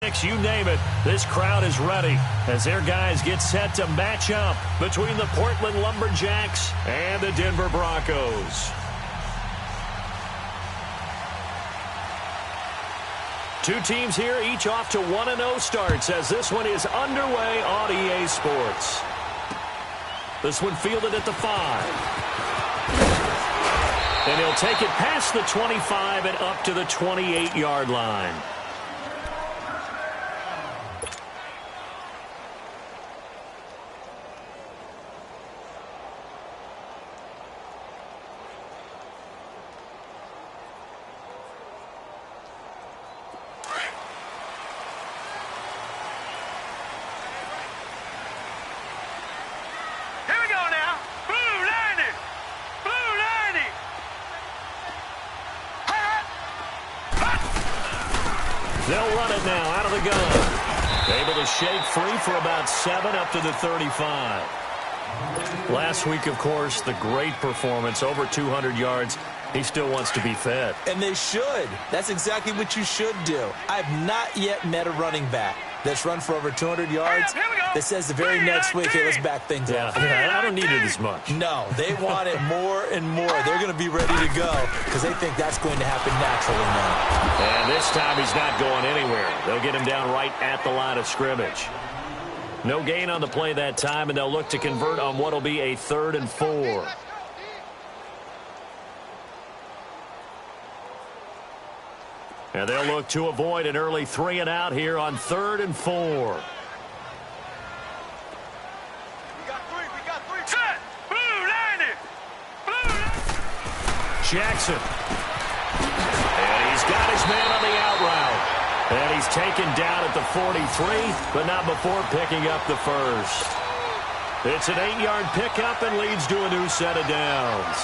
pyrotechnics, you name it. This crowd is ready as their guys get set to match up between the Portland Lumberjacks and the Denver Broncos. Two teams here, each off to 1-0 starts as this one is underway on EA Sports. This one fielded at the 5. And he'll take it past the 25 and up to the 28-yard line. They'll run it now out of the gun. Able to shake free for about 7 up to the 35. Last week, of course, the great performance, over 200 yards. He still wants to be fed. And they should. That's exactly what you should do. I've not yet met a running back that's run for over 200 yards that says the very next week, hey, let's back things up. Yeah, I don't need it as much. No, they want it more and more. They're going to be ready to go because they think that's going to happen naturally now. And this time he's not going anywhere. They'll get him down right at the line of scrimmage. No gain on the play that time, and they'll look to convert on what will be a 3rd and 4. And they'll look to avoid an early 3 and out here on 3rd and 4. We got three. Set! Blue, landed! Blue! Jackson. And he's got his man on the out route. And he's taken down at the 43, but not before picking up the first. It's an 8-yard pickup and leads to a new set of downs.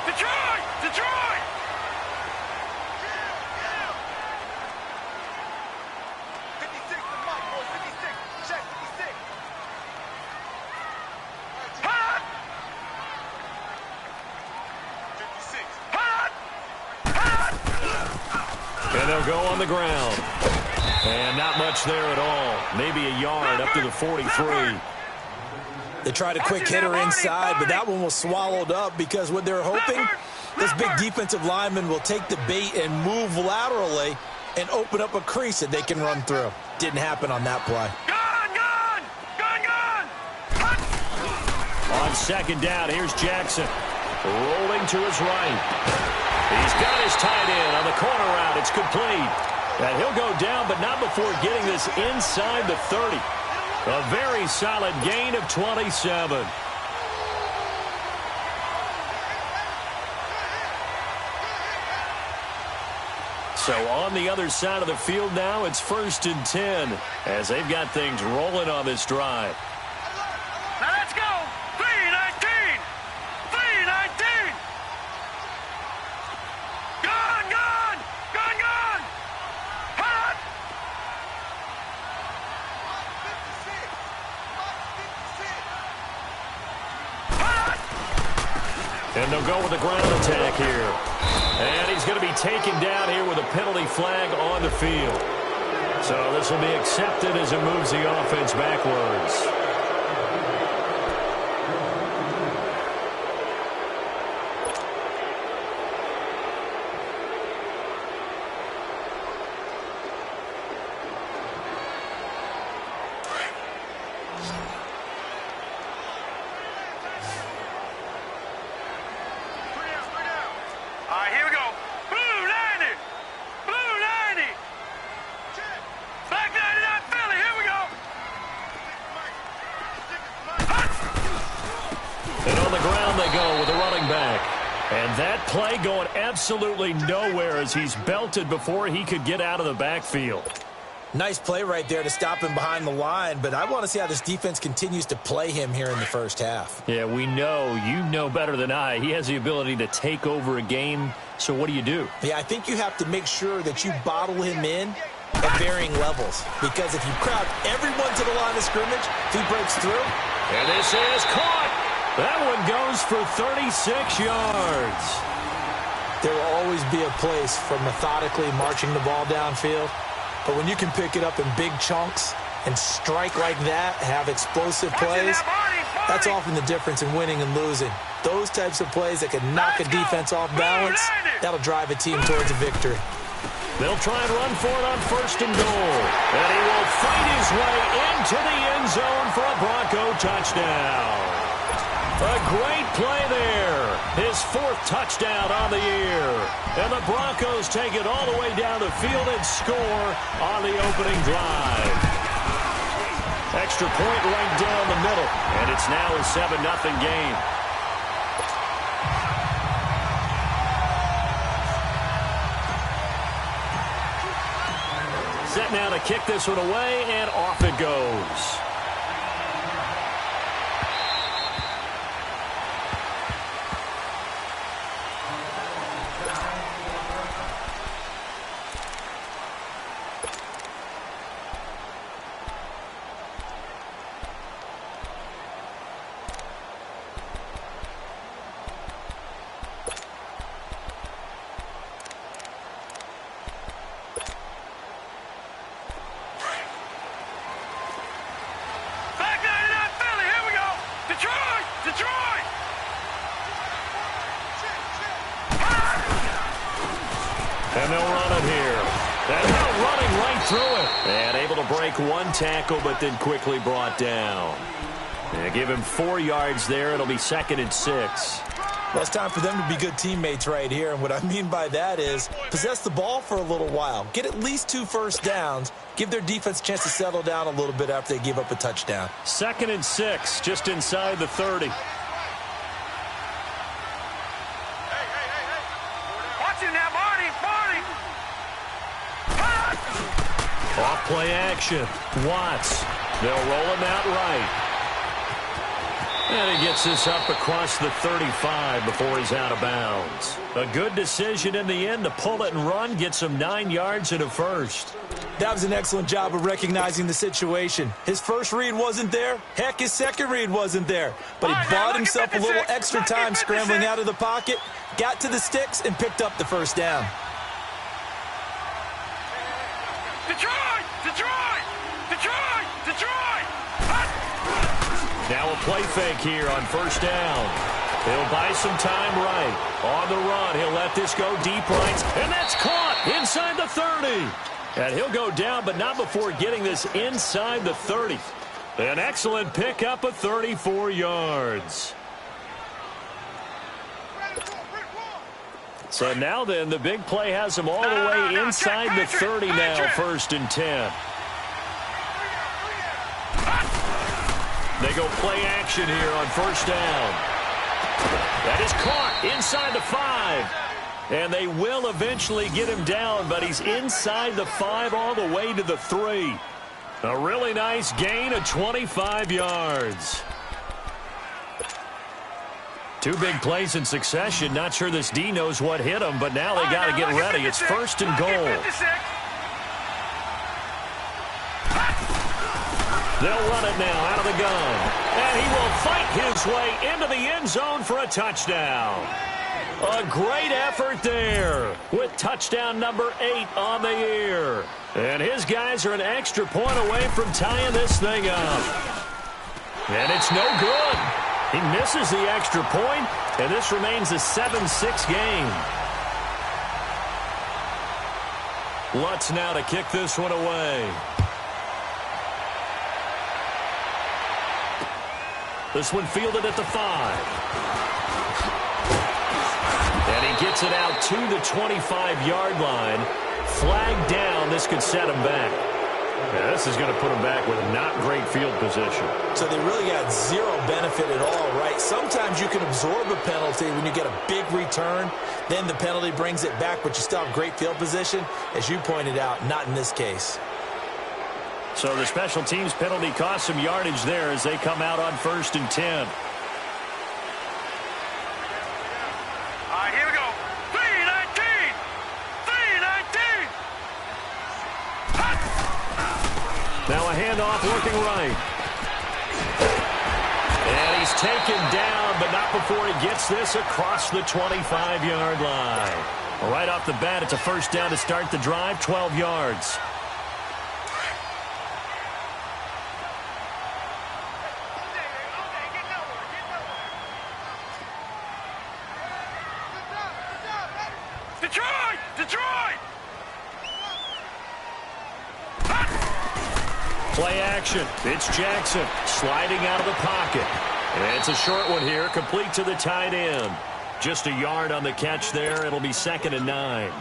Detroit! 56, the mic, boy, 56. Check, 56. Hot! 56. Hot! And they'll go on the ground. And not much there at all. Maybe a yard up to the 43. They tried a quick hitter inside, but that one was swallowed up because what they're hoping, this big defensive lineman will take the bait and move laterally and open up a crease that they can run through. Didn't happen on that play. On 2nd down, here's Jackson. Rolling to his right. He's got his tight end on the corner route. It's complete. And he'll go down, but not before getting this inside the 30. A very solid gain of 27. So on the other side of the field now, it's 1st and 10 as they've got things rolling on this drive. Now let's go! 3-19! 3-19! Gone! Hot! And they'll go with the ground attack here. And he's going to be taken down here with a penalty flag on the field. So this will be accepted as it moves the offense backwards. And that play going absolutely nowhere as he's belted before he could get out of the backfield. Nice play right there to stop him behind the line, but I want to see how this defense continues to play him here in the first half. Yeah, we know. You know better than I. He has the ability to take over a game, so what do you do? Yeah, I think you have to make sure that you bottle him in at varying levels, because if you crowd everyone to the line of scrimmage, if he breaks through. And this is caught. That one goes for 36 yards. There will always be a place for methodically marching the ball downfield. But when you can pick it up in big chunks and strike like that, have explosive plays, that's often the difference in winning and losing. Those types of plays that can knock a defense off balance, that'll drive a team towards a victory. They'll try and run for it on 1st and goal. And he will fight his way into the end zone for a Bronco touchdown. A great play there. His 4th touchdown on the year. And the Broncos take it all the way down the field and score on the opening drive. Extra point right down the middle. And it's now a 7-0 game. Set now to kick this one away, and off it goes. And they'll run it here. And they're running right through it. And able to break one tackle, but then quickly brought down. And give him 4 yards there. It'll be 2nd and 6. Well, it's time for them to be good teammates right here. And what I mean by that is possess the ball for a little while. Get at least 2 first downs. Give their defense a chance to settle down a little bit after they give up a touchdown. 2nd and 6, just inside the 30. Off play action. Watts. They'll roll him out right. And he gets this up across the 35 before he's out of bounds. A good decision in the end to pull it and run. Gets him 9 yards and a first. That was an excellent job of recognizing the situation. His first read wasn't there. Heck, his second read wasn't there. But he bought himself a little extra time scrambling out of the pocket, got to the sticks, and picked up the first down. Detroit! Detroit! Detroit! Detroit! Now a play fake here on 1st down. He'll buy some time right. On the run, he'll let this go deep right. And that's caught inside the 30. And he'll go down, but not before getting this inside the 30. An excellent pickup of 34 yards. So now then, the big play has him all the way inside the 30 now, 1st and 10. They go play action here on 1st down. That is caught inside the 5. And they will eventually get him down, but he's inside the 5 all the way to the 3. A really nice gain of 25 yards. 2 big plays in succession. Not sure this D knows what hit him, but now they got to get ready. It's 1st and goal. They'll run it now out of the gun. And he will fight his way into the end zone for a touchdown. A great effort there with touchdown number 8 on the year. And his guys are an extra point away from tying this thing up. And it's no good. He misses the extra point, and this remains a 7-6 game. Lutz now to kick this one away. This one fielded at the 5. And he gets it out to the 25-yard line. Flag down. This could set him back. Yeah, this is going to put him back with a not great field position. So they really got zero benefit at all, right? Sometimes you can absorb a penalty when you get a big return. Then the penalty brings it back, but you still have great field position. As you pointed out, not in this case. So the special teams penalty cost some yardage there as they come out on 1st and 10. All right, here we go. 3-19! 3-19! Now a handoff working right. And he He's taken down, but not before he gets this across the 25-yard line. Right off the bat, it's a first down to start the drive, 12 yards. Play action. It's Jackson sliding out of the pocket. And it's a short one here, complete to the tight end. Just a yard on the catch there. It'll be 2nd and 9.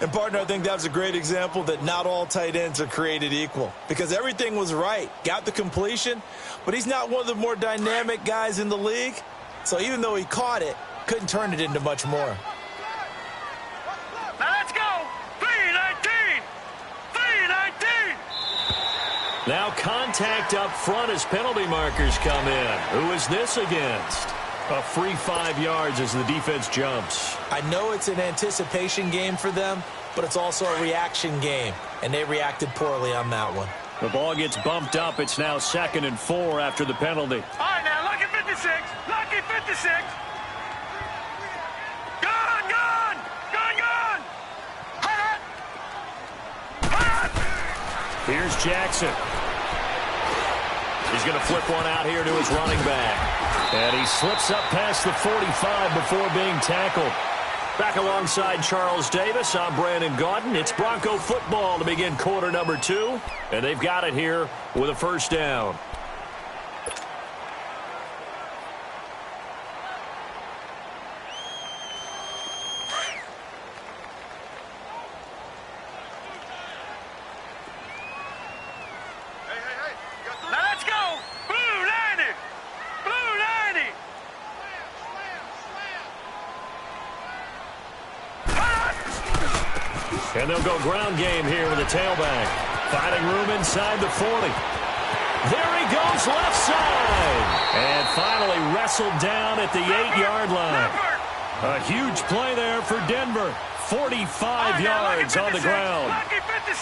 And, partner, I think that's a great example that not all tight ends are created equal. Because everything was right. Got the completion, but he's not one of the more dynamic guys in the league. So even though he caught it, couldn't turn it into much more. Now let's go. 3-19. 3-19. Now contact up front as penalty markers come in. Who is this against? A free 5 yards as the defense jumps. I know it's an anticipation game for them, but it's also a reaction game, and they reacted poorly on that one. The ball gets bumped up. It's now 2nd and 4 after the penalty. All right, now, lucky 56. Lucky 56. Gone, gone. Gone, gone. Hot. Hot. Here's Jackson. He's going to flip one out here to his running back. And he slips up past the 45 before being tackled. Back alongside Charles Davis, I'm Brandon Gaudin. It's Bronco football to begin quarter number 2. And they've got it here with a first down. And they'll go ground game here with a tailback. Finding room inside the 40. There he goes left side. And finally wrestled down at the 8-yard line. A huge play there for Denver. 45 yards on the ground.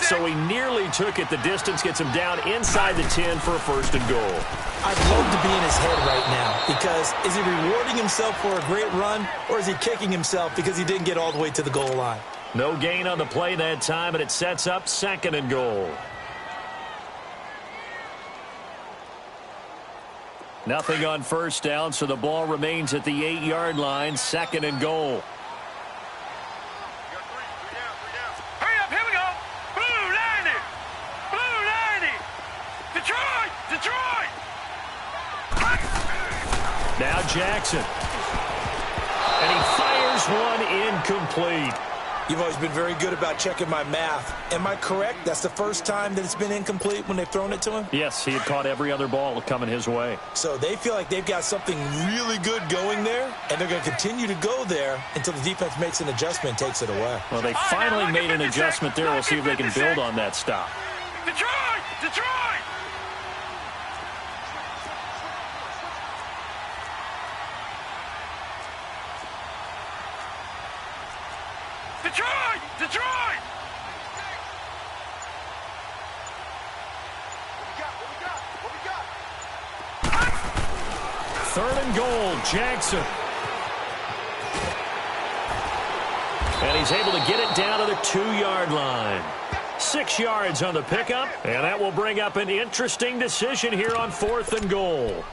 So he nearly took it the distance, gets him down inside the 10 for a 1st and goal. I'd love to be in his head right now because is he rewarding himself for a great run or is he kicking himself because he didn't get all the way to the goal line? No gain on the play that time, and it sets up 2nd and goal. Nothing on first down, so the ball remains at the 8-yard line, 2nd and goal. Hurry up, here we go. Blue 90. Blue 90. Detroit. Detroit. Now Jackson. And he fires one incomplete. You've always been very good about checking my math. Am I correct? That's the first time that it's been incomplete when they've thrown it to him? Yes, he had caught every other ball coming his way. So they feel like they've got something really good going there, and they're going to continue to go there until the defense makes an adjustment and takes it away. Well, they finally made an adjustment there. We'll see if they can build on that stop. Detroit! Detroit! Detroit! Detroit! What we got? 3rd and goal, Jackson. And he's able to get it down to the 2-yard line. 6 yards on the pickup, and that will bring up an interesting decision here on 4th and goal.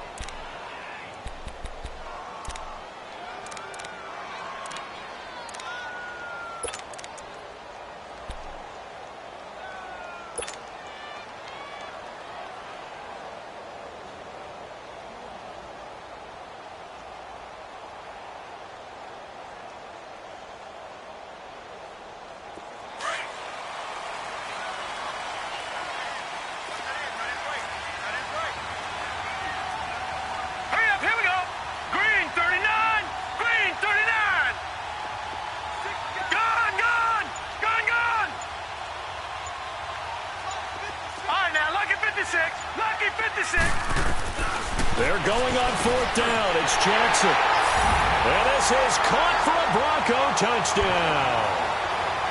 They're going on 4th down. It's Jackson. And this is caught for a Bronco touchdown.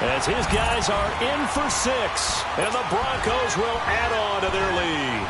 As his guys are in for 6. And the Broncos will add on to their lead.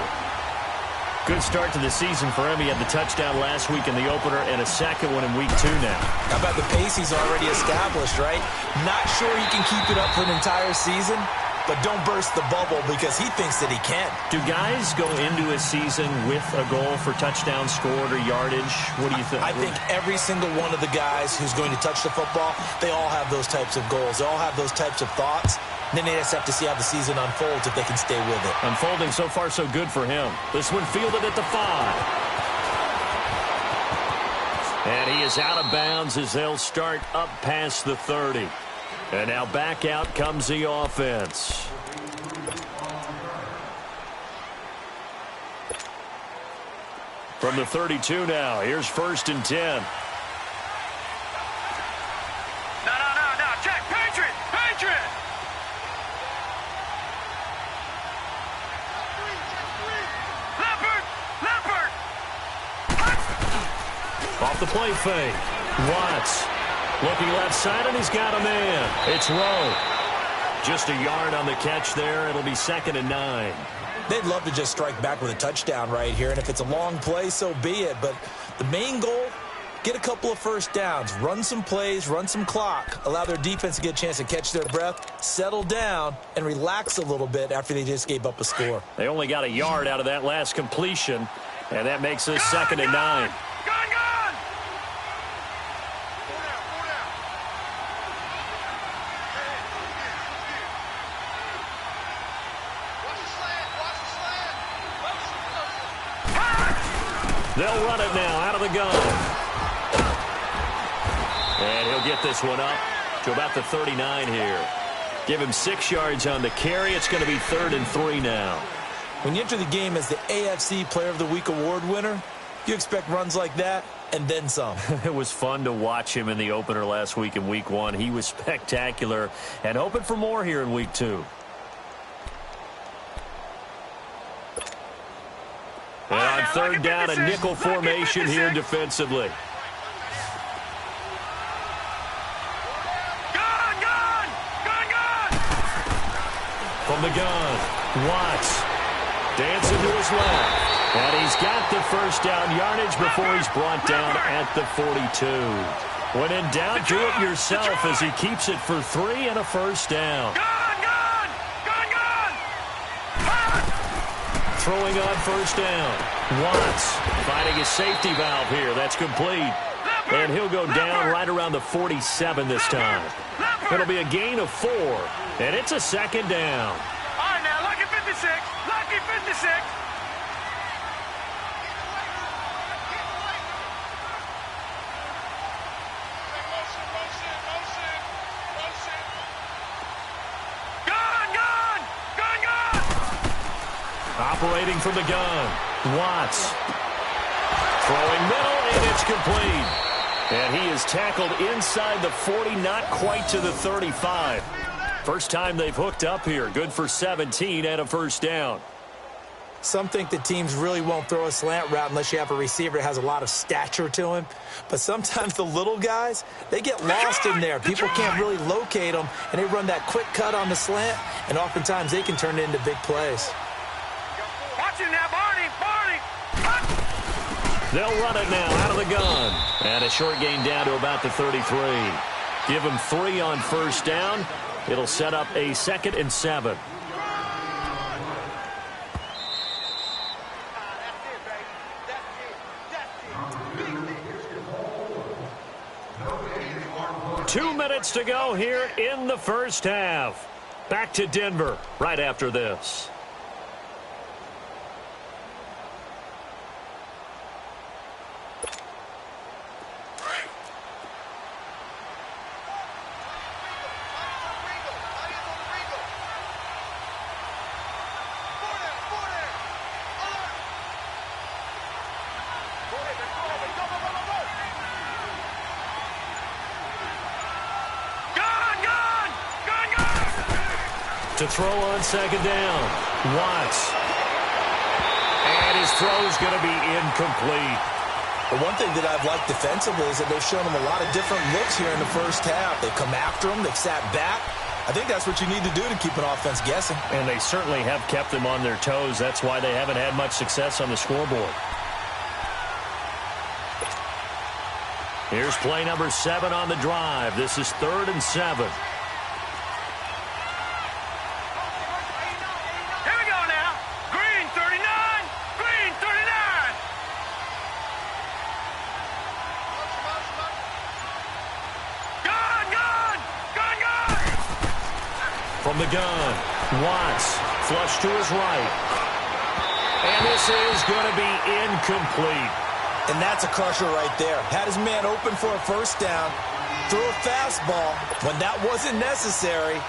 Good start to the season for him. He had the touchdown last week in the opener and a second one in week 2 now. How about the pace he's already established, right? Not sure he can keep it up for an entire season, but don't burst the bubble because he thinks that he can. Do guys go into a season with a goal for touchdowns scored or yardage? What do you think? I think every single one of the guys who's going to touch the football, they all have those types of goals. They all have those types of thoughts. And then they just have to see how the season unfolds if they can stay with it. Unfolding so far so good for him. This one fielded at the 5. And he is out of bounds as they'll start up past the 30. And now back out comes the offense. From the 32 now, here's 1st and 10. No. Check. Patriot. Leopard. Off the play fake. Watts looking left side, and he's got a man. It's Rowe. Just a yard on the catch there. It'll be 2nd and 9. They'd love to just strike back with a touchdown right here, and if it's a long play, so be it. But the main goal, get a couple of first downs, run some plays, run some clock, allow their defense to get a chance to catch their breath, settle down, and relax a little bit after they just gave up a score. They only got a yard out of that last completion, and that makes it 2nd and 9. Gun. They'll run it now out of the gun. And he'll get this one up to about the 39 here. Give him 6 yards on the carry. It's going to be 3rd and 3 now. When you enter the game as the AFC Player of the Week award winner, you expect runs like that and then some. It was fun to watch him in the opener last week in week 1. He was spectacular and hoping for more here in week 2. And on 3rd down, a nickel formation here defensively. Gun. From the gun, Watts dancing to his left. And he's got the first down yardage before he's brought down at the 42. When in doubt, do it yourself as he keeps it for 3 and a first down. Gun. Throwing on first down. Watts finding his safety valve here. That's complete. And he'll go down right around the 47 this time. It'll be a gain of 4. And it's a 2nd down. All right, now, lucky 56. Lucky 56. Operating from the gun. Watts. Throwing middle, and it's complete. And he is tackled inside the 40, not quite to the 35. First time they've hooked up here. Good for 17 and a first down. Some think that teams really won't throw a slant route unless you have a receiver that has a lot of stature to him. But sometimes the little guys, they get lost in there. People can't really locate them, and they run that quick cut on the slant, and oftentimes they can turn it into big plays. Watch it now, Barney. They'll run it now out of the gun. And a short gain down to about the 33. Give him 3 on first down. It'll set up a 2nd and 7. Two minutes to go here in the first half. Back to Denver right after this. To throw on second down. Watts. And his throw's going to be incomplete. The one thing that I've liked defensively is that they've shown him a lot of different looks here in the first half. They've come after him. They've sat back. I think that's what you need to do to keep an offense guessing. And they certainly have kept them on their toes. That's why they haven't had much success on the scoreboard. Here's play number 7 on the drive. This is 3rd and 7. Here we go now. Green 39. Green 39. Gun, gun, gun, gun. From the gun, Watts, flush to his right. And this is going to be incomplete. And that's a crusher right there. Had his man open for a first down, threw a fastball. When that wasn't necessary,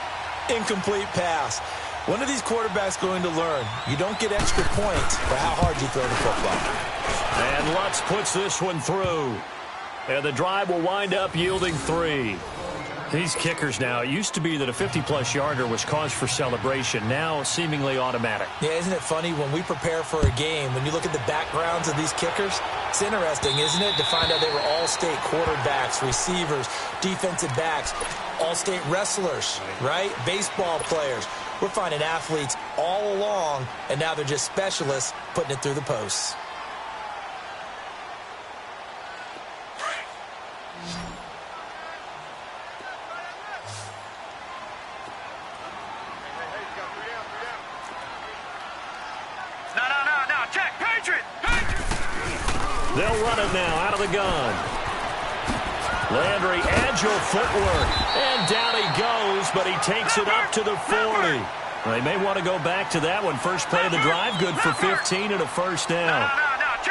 incomplete pass. One of these quarterbacks going to learn, you don't get extra points for how hard you throw the football. And Lutz puts this one through. And the drive will wind up yielding 3. These kickers now, it used to be that a 50-plus yarder was cause for celebration. Now, seemingly automatic. Yeah, isn't it funny when we prepare for a game, when you look at the backgrounds of these kickers, it's interesting, isn't it, to find out they were all-state quarterbacks, receivers, defensive backs, all-state wrestlers, right? Baseball players. We're finding athletes all along, and now they're just specialists putting it through the posts. They'll run it now out of the gun. Landry, agile footwork. And down he goes, but he takes it up to the 40. Well, they may want to go back to that one. First play of the drive, good for 15 and a first down.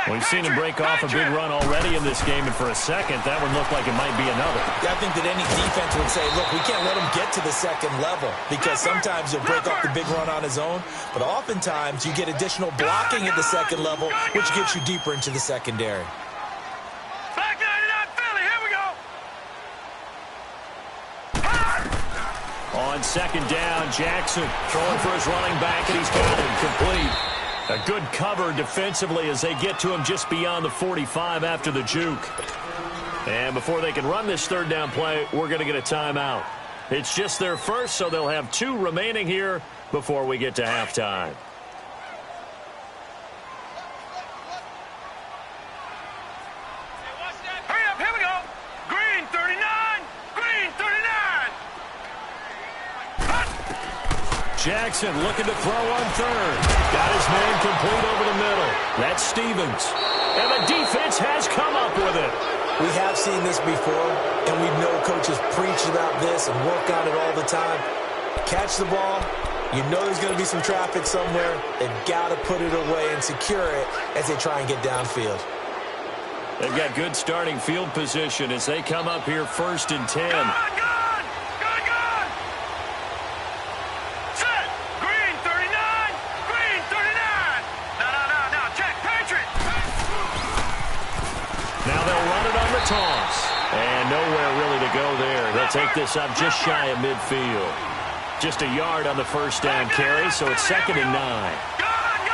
We've seen him break off a big run already in this game, and for a second, that one looked like it might be another. Yeah, I think that any defense would say, look, we can't let him get to the second level, because sometimes he'll break off the big run on his own, but oftentimes you get additional blocking at the second level, which gets you deeper into the secondary. Back 99 Philly, here we go. On second down, Jackson throwing for his running back, and he's got him complete. A good cover defensively as they get to him just beyond the 45 after the juke. And before they can run this third down play, we're going to get a timeout. It's just their first, so they'll have 2 remaining here before we get to halftime. Hurry up, here we go. Green 39. Green 39. Jackson looking to throw on third. Got his man complete over the middle. That's Stevens. And the defense has come up with it. We have seen this before, and we know coaches preach about this and work on it all the time. Catch the ball. You know there's going to be some traffic somewhere. They've got to put it away and secure it as they try and get downfield. They've got good starting field position as they come up here 1st and 10. Gun, gun, gun, gun. Set. Green 39. Green 39. No. Check. Patriot. Now they'll run it on the toss. And nowhere really to go there. They'll take this up just shy of midfield. Just a yard on the first down carry, so it's 2nd and 9.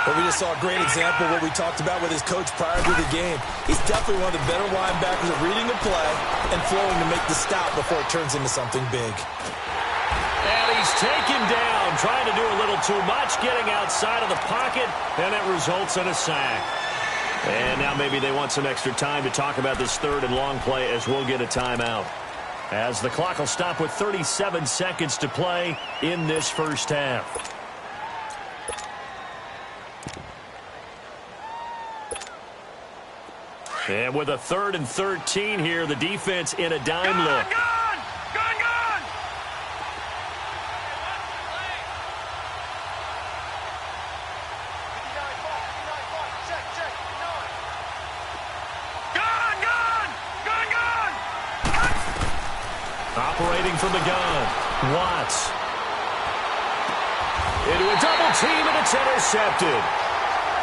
But we just saw a great example of what we talked about with his coach prior to the game. He's definitely one of the better linebackers at reading a play and flowing to make the stop before it turns into something big. And he's taken down, trying to do a little too much, getting outside of the pocket, and it results in a sack. And now maybe they want some extra time to talk about this 3rd and long play as we'll get a timeout. As the clock will stop with 37 seconds to play in this first half. And with a 3rd and 13 here, the defense in a dime look. Gun. Operating from the gun, Watts. Into a double team, and it's intercepted.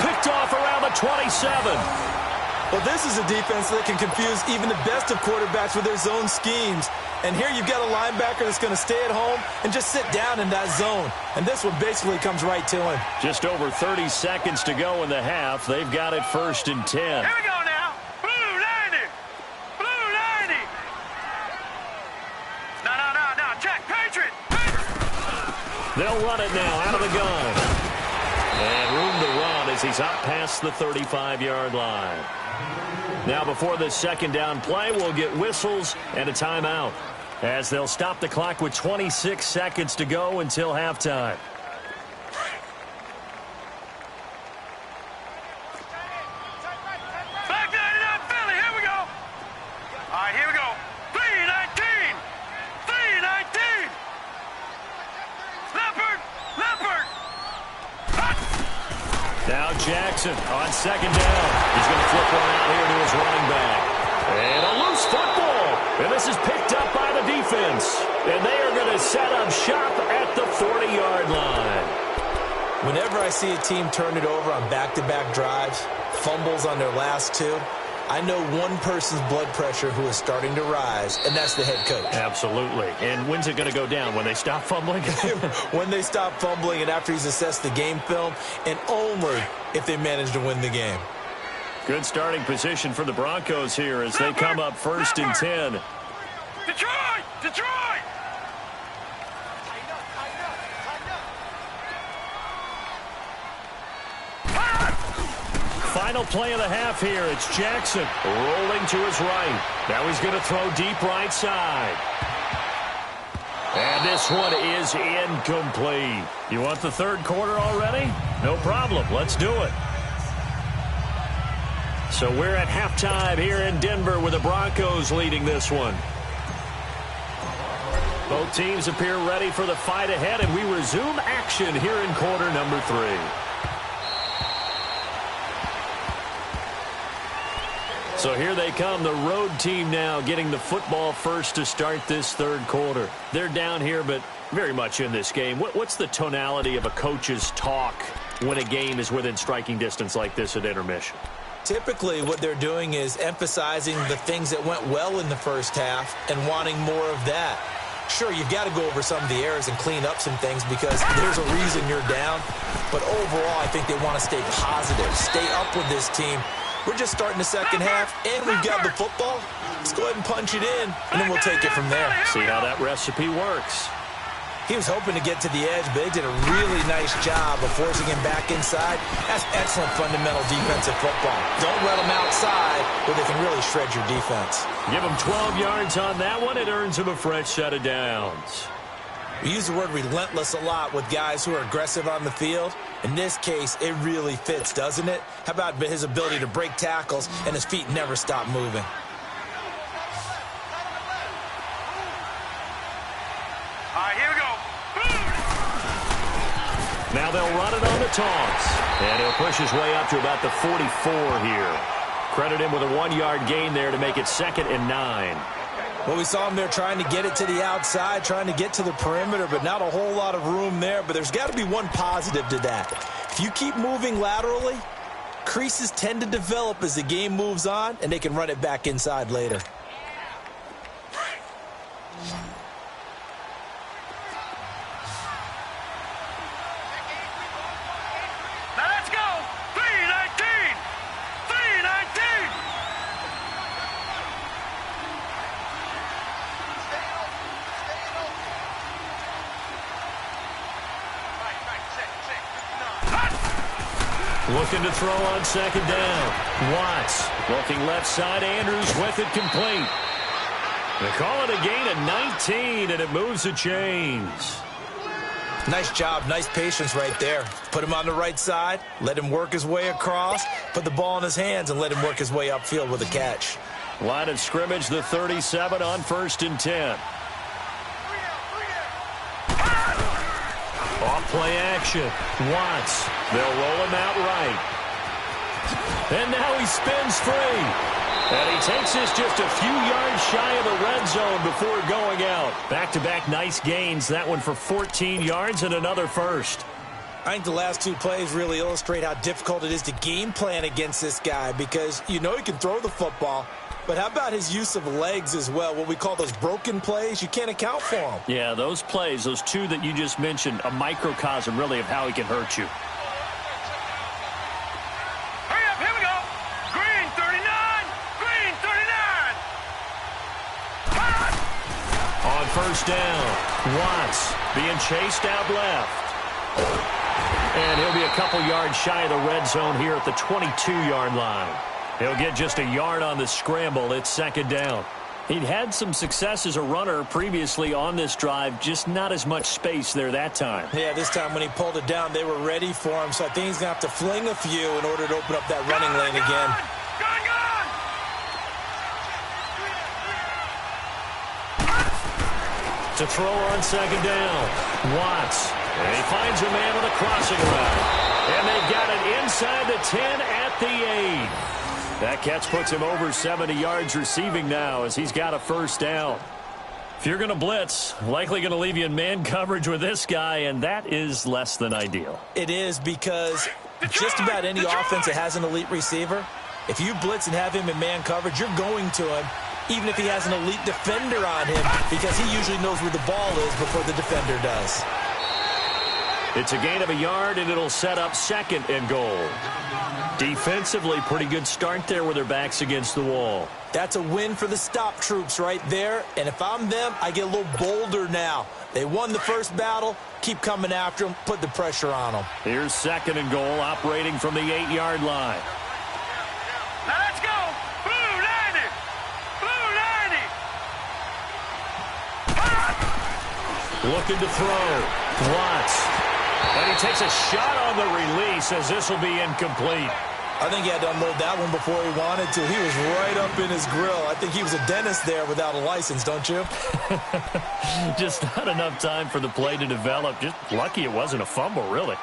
Picked off around the 27. Well, this is a defense that can confuse even the best of quarterbacks with their zone schemes. And here you've got a linebacker that's going to stay at home and just sit down in that zone. And this one basically comes right to him. Just over 30 seconds to go in the half. They've got it 1st and 10. Here we go now. Blue 90. Blue 90. No. Check. Patriot. They'll run it now out of the gun. And room to run as he's up past the 35-yard line. Now before this second down play, we'll get whistles and a timeout, as they'll stop the clock with 26 seconds to go until halftime. Back 99 Philly, here we go. All right, here we go. 3-19. 3-19. Leopard. Leopard. Now Jackson on second down. He's going to flip one out here to his running back. And a loose football. And this is picked up by the defense. And they are going to set up shop at the 40-yard line. Whenever I see a team turn it over on back-to-back drives, fumbles on their last two, I know one person's blood pressure who is starting to rise, and that's the head coach. Absolutely. And when's it going to go down? When they stop fumbling? When they stop fumbling and after he's assessed the game film, and only if they manage to win the game. Good starting position for the Broncos here as they come up first and 10. Detroit! Detroit! Final play of the half here. It's Jackson rolling to his right. Now he's going to throw deep right side. And this one is incomplete. You want the third quarter already? No problem. Let's do it. So we're at halftime here in Denver with the Broncos leading this one. Both teams appear ready for the fight ahead, and we resume action here in quarter number 3. So here they come, the road team now getting the football first to start this third quarter. They're down here, but very much in this game. What's the tonality of a coach's talk when a game is within striking distance like this at intermission? Typically, what they're doing is emphasizing the things that went well in the first half and wanting more of that. Sure, you've got to go over some of the errors and clean up some things because there's a reason you're down. But overall, I think they want to stay positive, stay up with this team. We're just starting the second half, and we've got the football. Let's go ahead and punch it in, and then we'll take it from there. See how that recipe works. He was hoping to get to the edge, but they did a really nice job of forcing him back inside. That's excellent fundamental defensive football. Don't let them outside where they can really shred your defense. Give them 12 yards on that one. It earns him a fresh set of downs. We use the word relentless a lot with guys who are aggressive on the field. In this case, it really fits, doesn't it? How about his ability to break tackles and his feet never stop moving? All right, here we go. Now they'll run it on the toss. And he'll push his way up to about the 44 here. Credit him with a 1-yard gain there to make it 2nd and 9. Well, we saw him there trying to get it to the outside, trying to get to the perimeter, but not a whole lot of room there. But there's got to be one positive to that. If you keep moving laterally, creases tend to develop as the game moves on, and they can run it back inside later. Now let's go. 3-19. 3-19. Looking to throw on second down. Watts looking left side. Andrews with it complete. They call it a gain of 19, and it moves the chains. Nice job, nice patience right there. Put him on the right side, let him work his way across, put the ball in his hands, and let him work his way upfield with a catch. Line of scrimmage, the 37 on 1st and 10. Off play action. Watts. They'll roll him out right. And now he spins free. And he takes this just a few yards shy of the red zone before going out. Back-to-back nice gains. That one for 14 yards and another first. I think the last two plays really illustrate how difficult it is to game plan against this guy because you know he can throw the football. But how about his use of legs as well? What we call those broken plays, you can't account for them. Yeah, those plays, those two that you just mentioned, a microcosm really of how he can hurt you. Hurry up, here we go. Green 39. Green 39. On first down, Watts being chased out left. And he'll be a couple yards shy of the red zone here at the 22-yard line. He'll get just a yard on the scramble. It's second down. He'd had some success as a runner previously on this drive, just not as much space there that time. Yeah, this time when he pulled it down, they were ready for him, so I think he's going to have to fling a few in order to open up that running lane again. To throw on second down, Watts. And he finds a man with a crossing route. And they got it inside the 10 at the 8. That catch puts him over 70 yards receiving now as he's got a first down. If you're going to blitz, likely going to leave you in man coverage with this guy, and that is less than ideal. It is, because just about any offense that has an elite receiver, if you blitz and have him in man coverage, you're going to him, even if he has an elite defender on him, because he usually knows where the ball is before the defender does. It's a gain of a yard, and it'll set up second and goal. Defensively, pretty good start there with their backs against the wall. That's a win for the stop troops right there, and if I'm them, I get a little bolder now. They won the first battle, keep coming after them, put the pressure on them. Here's second and goal, operating from the 8-yard line. Now let's go! Blue 90! Blue 90! Looking to throw. Watts. And he takes a shot on the release as this will be incomplete. I think he had to unload that one before he wanted to. He was right up in his grill. I think he was a dentist there without a license, don't you? Just not enough time for the play to develop. Just lucky it wasn't a fumble, really.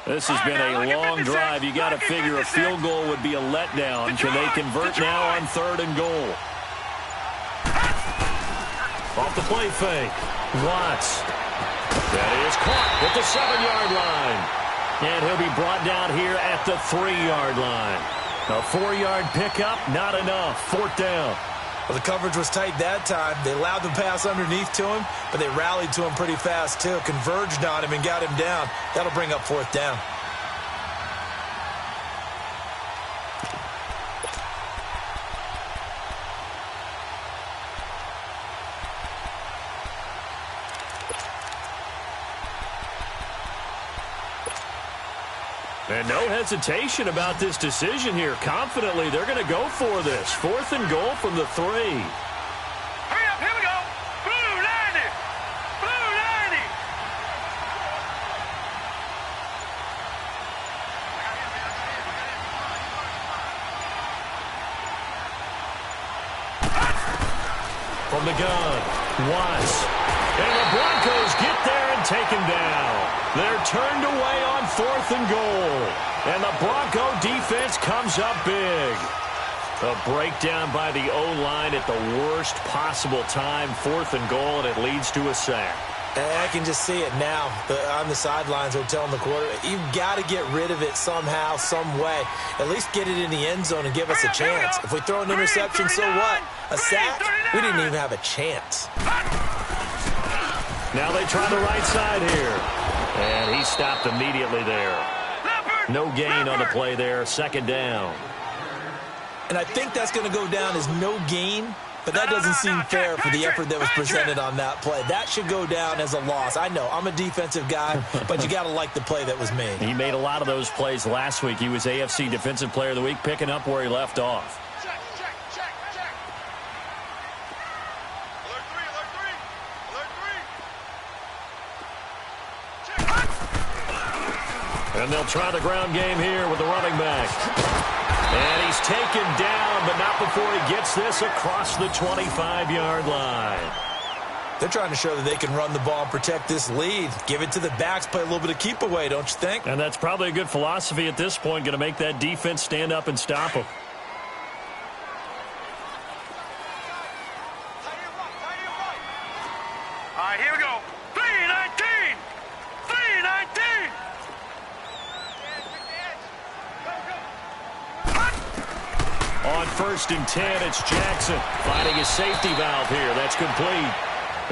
This has been a long drive. You got to figure a field goal would be a letdown. Can they convert now on 3rd and goal? Off the play fake. Watts. That is caught at the 7-yard line. And he'll be brought down here at the 3-yard line. A 4-yard pickup, not enough. 4th down. Well, the coverage was tight that time. They allowed the pass underneath to him, but they rallied to him pretty fast, too. Converged on him and got him down. That'll bring up 4th down. And no hesitation about this decision here. Confidently, they're going to go for this. 4th and goal from the 3. Hurry up, here we go. Blue 90. Blue 90. From the gun, Watts. And the Broncos get there and take him down. They're turned away on 4th and goal. And the Bronco defense comes up big. A breakdown by the O-line at the worst possible time. 4th and goal, and it leads to a sack. I can just see it now. On the sidelines, they're telling the quarterback, you've got to get rid of it somehow, some way. At least get it in the end zone and give us a chance. If we throw an interception, so what? A sack? We didn't even have a chance. Now they try the right side here. And he stopped immediately there. No gain on the play there. 2nd down. And I think that's going to go down as no gain, but that doesn't seem fair for the effort that was presented on that play. That should go down as a loss. I know, I'm a defensive guy, but you got to like the play that was made. He made a lot of those plays last week. He was AFC Defensive Player of the Week, picking up where he left off. And they'll try the ground game here with the running back. And he's taken down, but not before he gets this across the 25-yard line. They're trying to show that they can run the ball and protect this lead. Give it to the backs, play a little bit of keep away, don't you think? And that's probably a good philosophy at this point, going to make that defense stand up and stop them. All right, here we go. 319. 319. On 1st and 10, it's Jackson finding his safety valve here. That's complete.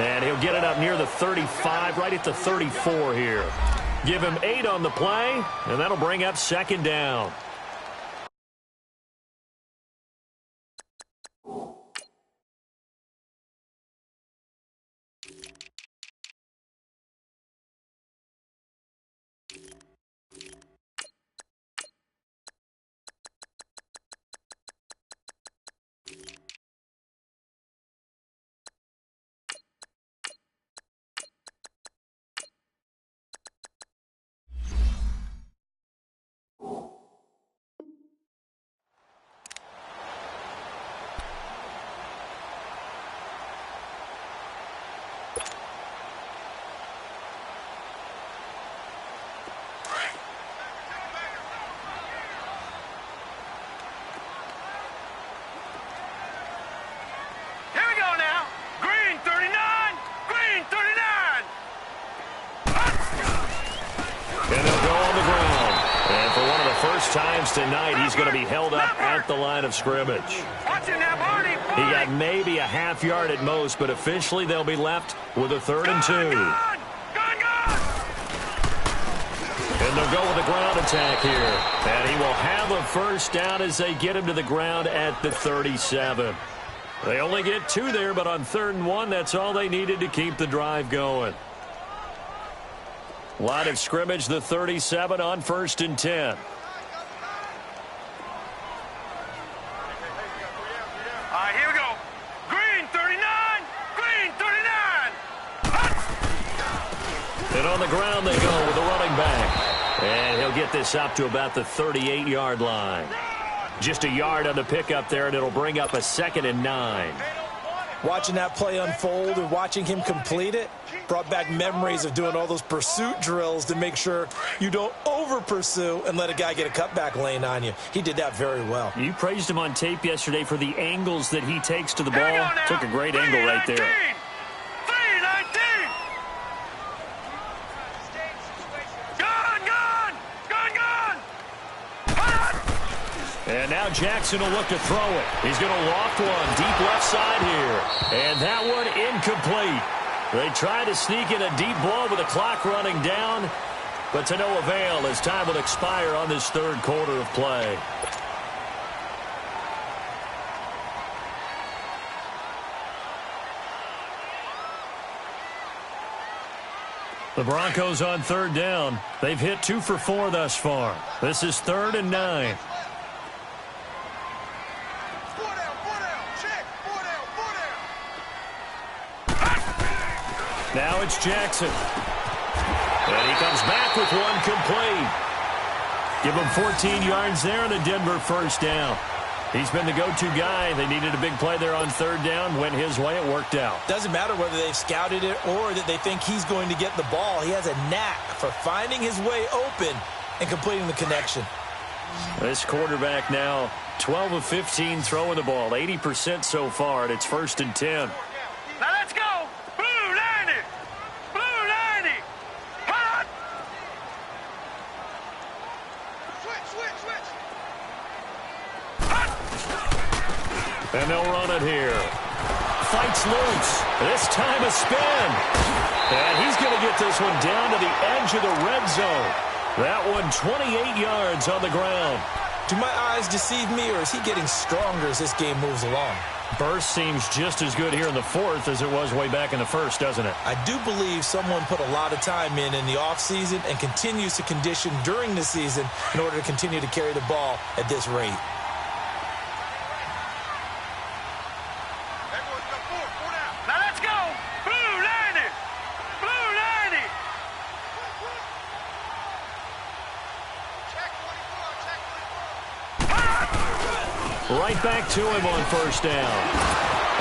And he'll get it up near the 35, right at the 34 here. Give him 8 on the play, and that'll bring up 2nd down. most times tonight he's going to be held up at the line of scrimmage. Watch it now, Barney. He got maybe a half yard at most, but officially they'll be left with a 3rd and 2. Gone. And they'll go with a ground attack here. And he will have a first down as they get him to the ground at the 37. They only get 2 there, but on 3rd and 1, that's all they needed to keep the drive going. Line of scrimmage, the 37 on 1st and 10. All right, here we go. Green 39. Green 39. And on the ground they go with the running back. And he'll get this up to about the 38-yard line. Just a yard on the pickup there, and it'll bring up a 2nd and 9. Watching that play unfold and watching him complete it brought back memories of doing all those pursuit drills to make sure you don't over-pursue and let a guy get a cutback lane on you. He did that very well. You praised him on tape yesterday for the angles that he takes to the ball. Took a great angle right there. 319. And now Jackson will look to throw it. He's going to loft one deep left side here. And that one incomplete. They try to sneak in a deep ball with the clock running down, but to no avail as time will expire on this 3rd quarter of play. The Broncos on 3rd down. They've hit 2 for 4 thus far. This is 3rd and 9. Now it's Jackson. And he comes back with one complete. Give him 14 yards there and a Denver first down. He's been the go-to guy. They needed a big play there on 3rd down. Went his way. It worked out. Doesn't matter whether they've scouted it or that they think he's going to get the ball. He has a knack for finding his way open and completing the connection. This quarterback now 12 of 15 throwing the ball. 80% so far, and it's 1st and 10. Now let's go. Blue 90. Blue 90. Hot. Switch. Hot. And they'll run it here. Fights loose. This time a spin. And he's going to get this one down to the edge of the red zone. That one 28 yards on the ground. Do my eyes deceive me, or is he getting stronger as this game moves along? Burst seems just as good here in the 4th as it was way back in the 1st, doesn't it? I do believe someone put a lot of time in the offseason and continues to condition during the season in order to continue to carry the ball at this rate. Now let's go. Blue 90. Blue 90. Right back to him on 1st down.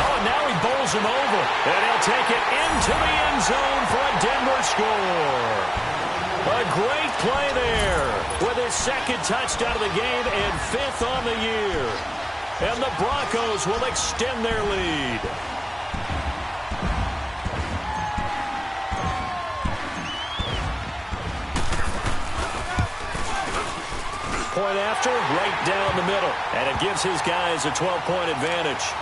Oh, and now he bowls him over. And he'll take it into the end zone for a Denver score. A great play there with his 2nd touchdown of the game and 5th on the year. And the Broncos will extend their lead. Point after, right down the middle. And it gives his guys a 12-point advantage.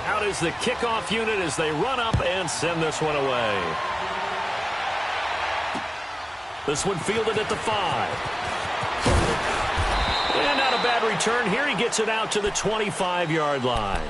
Out is the kickoff unit as they run up and send this one away. This one fielded at the 5. And not a bad return here. He gets it out to the 25-yard line.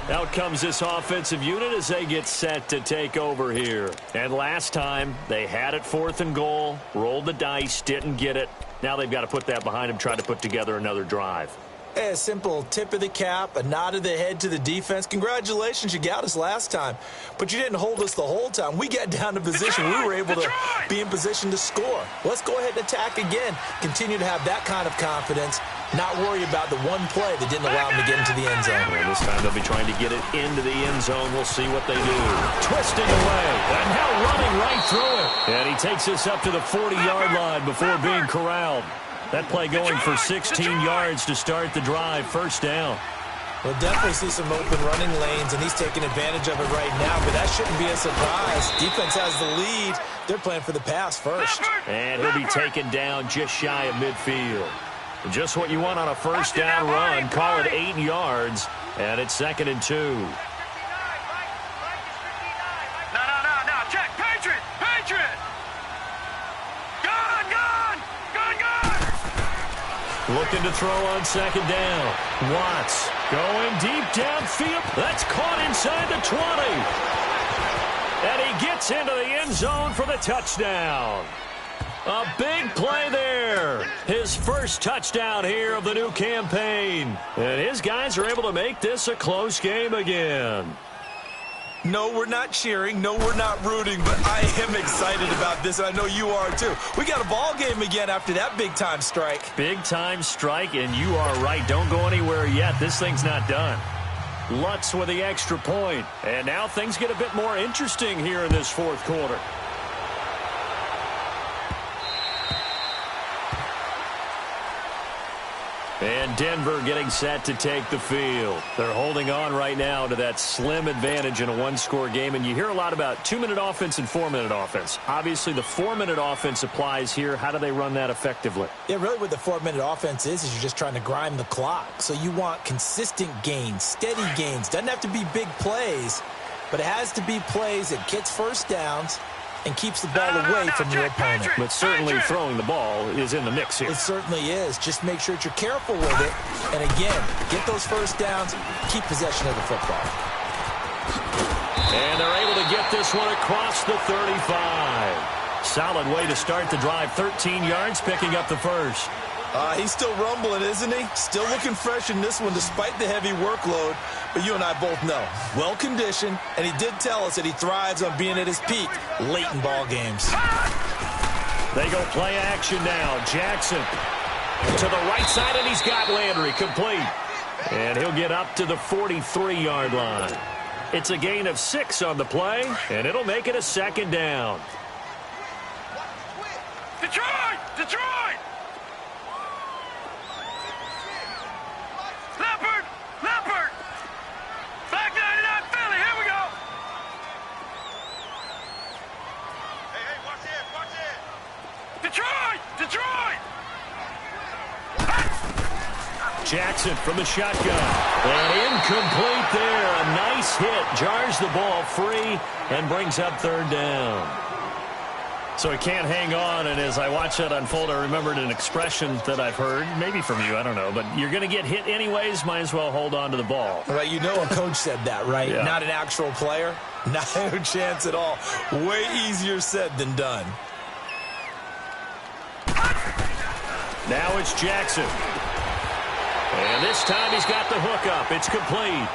Out comes this offensive unit as they get set to take over here. And last time, they had it 4th and goal, rolled the dice, didn't get it. Now they've got to put that behind them, try to put together another drive. A simple tip of the cap, a nod of the head to the defense. Congratulations, you got us last time. But you didn't hold us the whole time. We got down to position. We were able to be in position to score. Let's go ahead and attack again. Continue to have that kind of confidence. Not worry about the one play that didn't allow him to get into the end zone. Well, this time they'll be trying to get it into the end zone. We'll see what they do. Twisting away. And now running right through it. And he takes this up to the 40-yard line before being corralled. That play going for 16 yards to start the drive. First down. We'll definitely see some open running lanes, and he's taking advantage of it right now, but that shouldn't be a surprise. Defense has the lead. They're playing for the pass first. And he'll be taken down just shy of midfield. Just what you want on a first down run. Call it 8 yards, and it's 2nd and 2. No. Check. Patriot. Gun. Looking to throw on 2nd down. Watts going deep downfield. That's caught inside the 20. And he gets into the end zone for the touchdown. A big play there. His first touchdown here of the new campaign. And his guys are able to make this a close game again. No, we're not cheering. No, we're not rooting, but I am excited about this, and I know you are too. We got a ball game again after that big-time strike. Big-time strike, and you are right. Don't go anywhere yet. This thing's not done. Lutz with the extra point. And now things get a bit more interesting here in this fourth quarter. And Denver getting set to take the field. They're holding on right now to that slim advantage in a one-score game. And you hear a lot about 2-minute offense and 4-minute offense. Obviously, the 4-minute offense applies here. How do they run that effectively? Yeah, really what the 4-minute offense is you're just trying to grind the clock. So you want consistent gains, steady gains. Doesn't have to be big plays, but it has to be plays that gets first downs and keeps the ball away from your opponent. But certainly throwing the ball is in the mix here. It certainly is. Just make sure that you're careful with it. And again, get those first downs, keep possession of the football. And they're able to get this one across the 35. Solid way to start the drive. 13 yards, picking up the first. He's still rumbling, isn't he? Still looking fresh in this one despite the heavy workload. But you and I both know, well-conditioned, and he did tell us that he thrives on being at his peak late in ball games. They go play action now. Jackson to the right side, and he's got Landry complete. And he'll get up to the 43-yard line. It's a gain of 6 on the play, and it'll make it a 2nd down. Detroit! Leopard! Black 99 Philly, here we go! Hey, watch it! Detroit! Jackson from the shotgun. And incomplete there. A nice hit. Jars the ball free and brings up 3rd down. So he can't hang on, and as I watch that unfold, I remembered an expression that I've heard, maybe from you, I don't know, but you're going to get hit anyways, might as well hold on to the ball. Right, you know a coach said that, right? Yeah. Not an actual player. Not a chance at all. Way easier said than done. Now it's Jackson. And this time he's got the hook up. It's complete.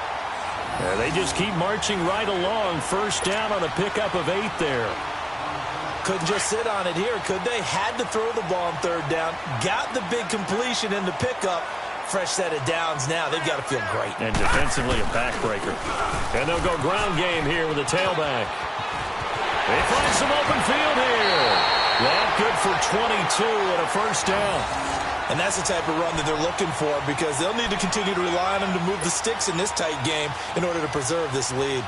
And they just keep marching right along. First down on a pickup of 8 there. Couldn't just sit on it here, could they? Had to throw the ball on 3rd down. Got the big completion in the pickup. Fresh set of downs now. They've got to feel great. And defensively a backbreaker. And they'll go ground game here with a tailback. They find some open field here. That good for 22 and a first down. And that's the type of run that they're looking for because they'll need to continue to rely on him to move the sticks in this tight game in order to preserve this lead.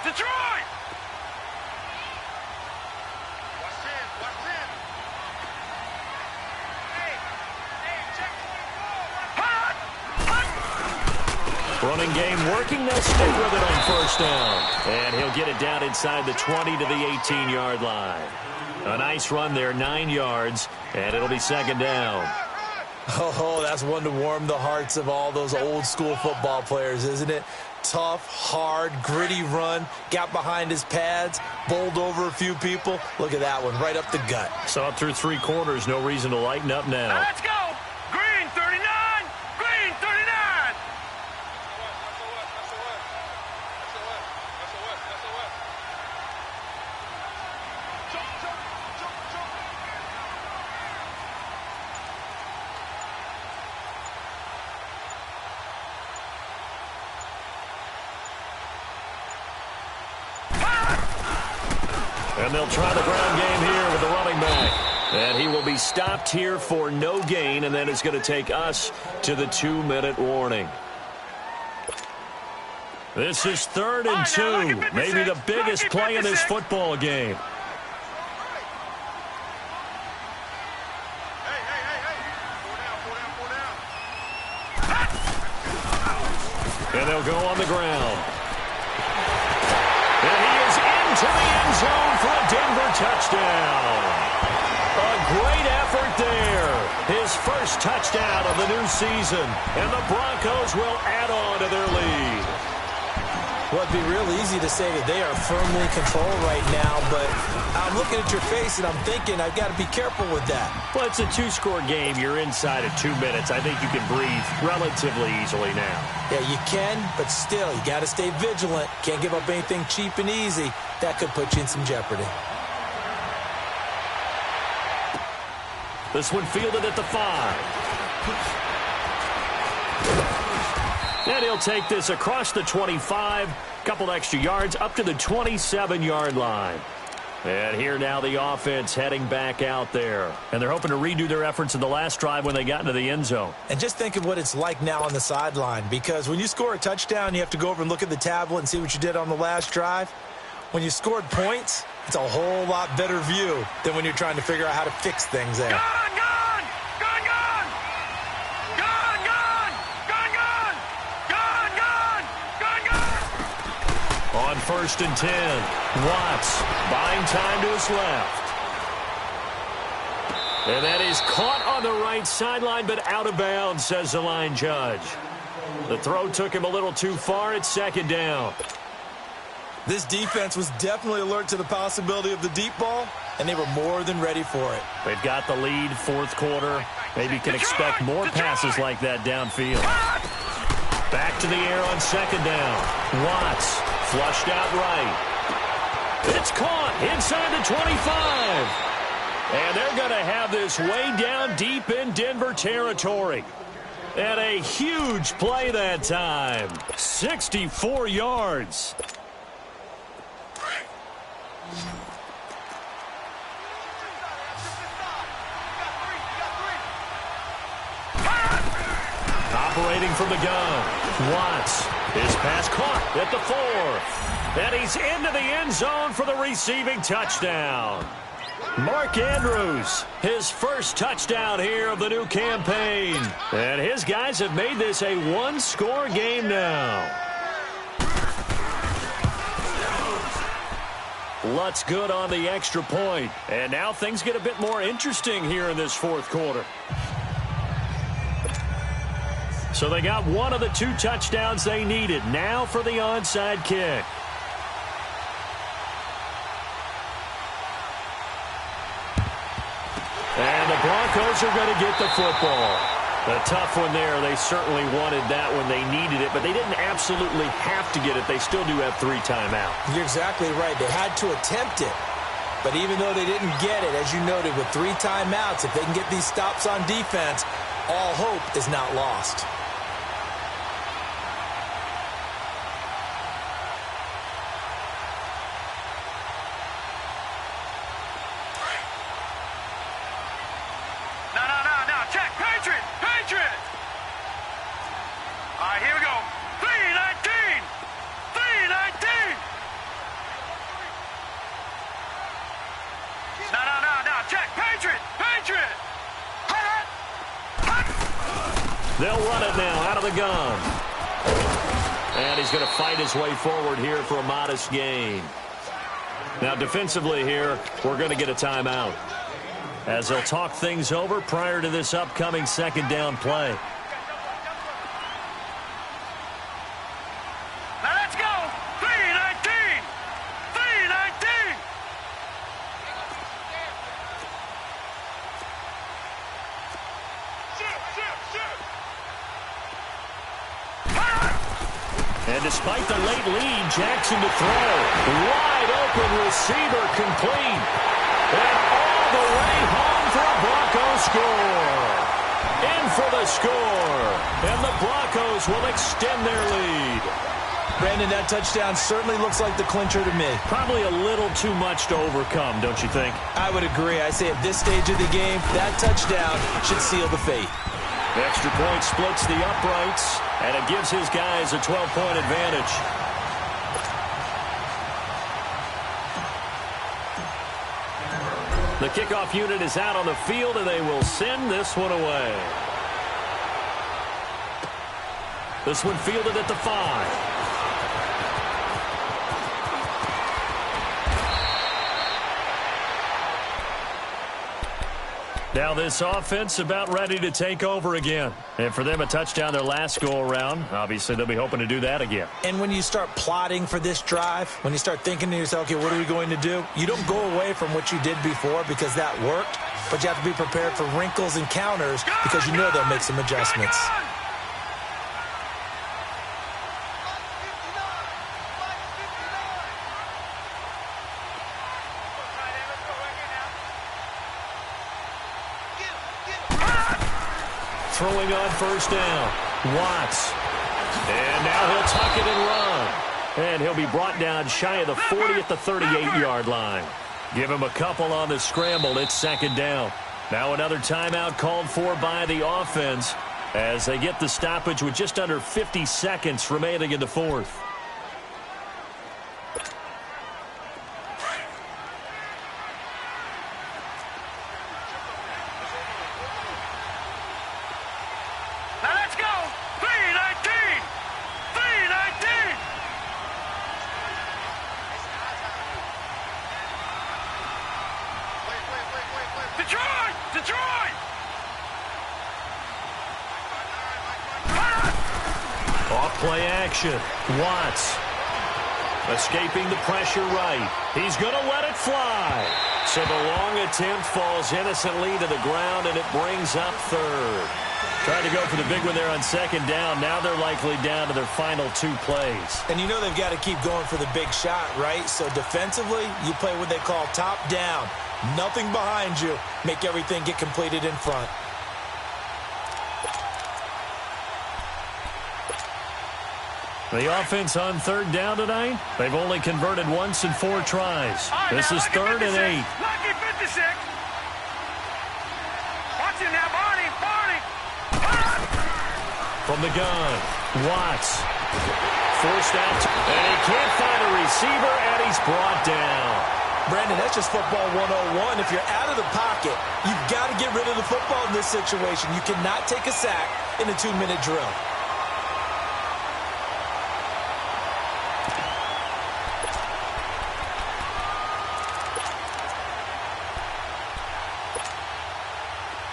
Detroit! Running game working. They'll stick with it on first down. And he'll get it down inside the 20 to the 18-yard line. A nice run there, 9 yards, and it'll be 2nd down. Oh, that's one to warm the hearts of all those old-school football players, isn't it? Tough, hard, gritty run. Got behind his pads, bowled over a few people. Look at that one, right up the gut. Saw it through 3 quarters. No reason to lighten up now. Let's go! Green 39! Green 39! And they'll try the ground game here with the running back. And he will be stopped here for no gain, and then it's going to take us to the 2-minute warning. This is 3rd and 2, maybe the biggest play in this football game. And they'll go on the ground. And he is into the end zone for a Denver touchdown. A great effort there. His first touchdown of the new season. And the Broncos will add on to their lead. Well, it'd be real easy to say that they are firmly in control right now, but I'm looking at your face and I'm thinking I've got to be careful with that. Well, it's a 2-score game. You're inside of 2 minutes. I think you can breathe relatively easily now. Yeah, you can, but still, you got to stay vigilant. Can't give up anything cheap and easy. That could put you in some jeopardy. This one fielded at the 5. And he'll take this across the 25, couple extra yards up to the 27-yard line. And here now the offense heading back out there. And they're hoping to redo their efforts in the last drive when they got into the end zone. And just think of what it's like now on the sideline, because when you score a touchdown, you have to go over and look at the tablet and see what you did on the last drive. When you scored points, it's a whole lot better view than when you're trying to figure out how to fix things there. On 1st and 10, Watts buying time to his left. And that is caught on the right sideline, but out of bounds, says the line judge. The throw took him a little too far. It's 2nd down. This defense was definitely alert to the possibility of the deep ball, and they were more than ready for it. They've got the lead, 4th quarter. Maybe can expect more passes like that downfield. Back to the air on 2nd down. Watts flushed out right. It's caught inside the 25. And they're going to have this way down deep in Denver territory. And a huge play that time. 64 yards. Operating from the gun, Watts. His pass caught at the 4. And he's into the end zone for the receiving touchdown. Mark Andrews, his first touchdown here of the new campaign. And his guys have made this a 1-score game now. Lutz good on the extra point. And now things get a bit more interesting here in this 4th quarter. So they got one of the 2 touchdowns they needed. Now for the onside kick. And the Broncos are going to get the football. A tough one there. They certainly wanted that one. They needed it, but they didn't absolutely have to get it. They still do have 3 timeouts. You're exactly right. They had to attempt it. But even though they didn't get it, as you noted, with 3 timeouts, if they can get these stops on defense, all hope is not lost. They'll run it now out of the gun. And he's going to fight his way forward here for a modest gain. Now defensively here, we're going to get a timeout, as they'll talk things over prior to this upcoming 2nd down play. Now let's go. 3-19. 3-19. And despite the late lead, Jackson to throw. Wide open receiver complete. And all the way home for a Broncos score. In for the score. And the Broncos will extend their lead. Brandon, that touchdown certainly looks like the clincher to me. Probably a little too much to overcome, don't you think? I would agree. I say at this stage of the game, that touchdown should seal the fate. The extra point splits the uprights, and it gives his guys a 12-point advantage. The kickoff unit is out on the field, and they will send this one away. This one fielded at the 5. Now this offense about ready to take over again. And for them, a touchdown their last go-around. Obviously, they'll be hoping to do that again. And when you start plotting for this drive, when you start thinking to yourself, okay, what are we going to do? You don't go away from what you did before because that worked, but you have to be prepared for wrinkles and counters because you know they'll make some adjustments. Throwing on first down, Watts. And now he'll tuck it and run. And he'll be brought down shy of the 40 at the 38-yard line. Give him a couple on the scramble. It's second down. Now another timeout called for by the offense as they get the stoppage with just under 50 seconds remaining in the fourth. Off-play action. Watts. Escaping the pressure right. He's going to let it fly. So the long attempt falls innocently to the ground, and it brings up third. Trying to go for the big one there on second down. Now they're likely down to their final 2 plays. And you know they've got to keep going for the big shot, right? So defensively, you play what they call top down. Nothing behind you. Make everything get completed in front. The offense on third down tonight, they've only converted once in 4 tries. This is 3rd and 8. Lucky 56. Watch him now, Barney. From the gun, Watts. Forced out, and he can't find a receiver, and he's brought down. Brandon, that's just football 101. If you're out of the pocket, you've got to get rid of the football in this situation. You cannot take a sack in a 2-minute drill.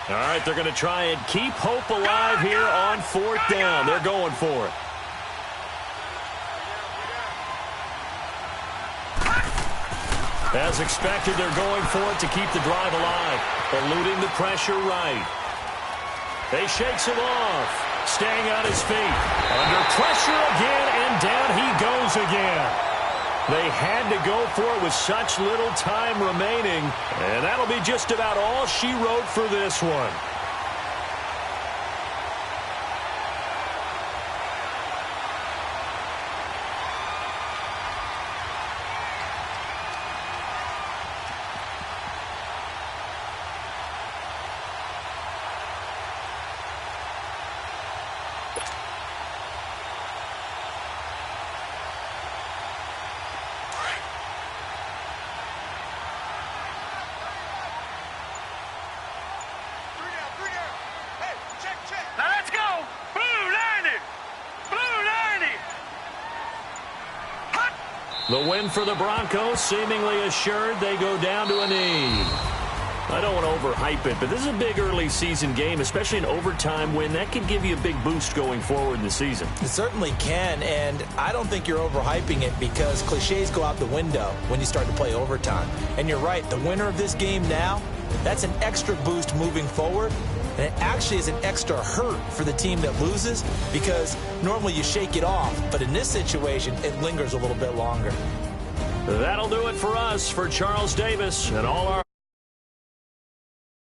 All right, they're going to try and keep hope alive here on 4th down. They're going for it. As expected, they're going for it to keep the drive alive, eluding the pressure right. They shakes him off, staying on his feet. Under pressure again, and down he goes again. They had to go for it with such little time remaining, and that'll be just about all she wrote for this one. The win for the Broncos, seemingly assured. They go down to a knee. I don't want to overhype it, but this is a big early season game, especially an overtime win. That could give you a big boost going forward in the season. It certainly can, and I don't think you're overhyping it because cliches go out the window when you start to play overtime. And you're right, the winner of this game now, that's an extra boost moving forward. And it actually is an extra hurt for the team that loses because normally you shake it off. But in this situation, it lingers a little bit longer. That'll do it for us. For Charles Davis and all our